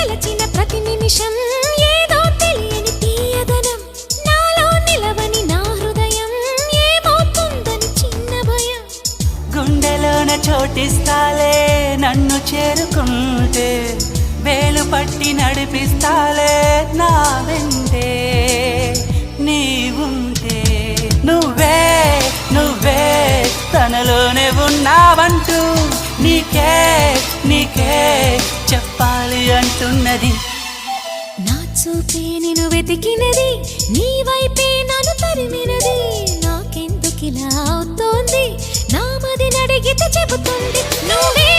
గెలచిన ప్రతి నిమిషం ఏదో తెలియని తీయదనం నాలో నిలవని నా హృదయం ఏమవుతుందని చిన్న భయం గుండెలోన చోటిస్తాలే నన్ను చేరుకుంటే వేలు పట్టి నడిపిస్తాలే నా వెంటే నీవుంటే నువ్వే నువ్వే తనలోనే ఉన్నావంటూ నీకే నీకే చెప్పాలి అంటున్నది నా చూపే నిన్ను వెతికినది నీ వైపే నన్ను తరిమినది నాకెందుకిలా అవుతోంది నా మదిని అడిగితే చెబుతుంది నువ్వే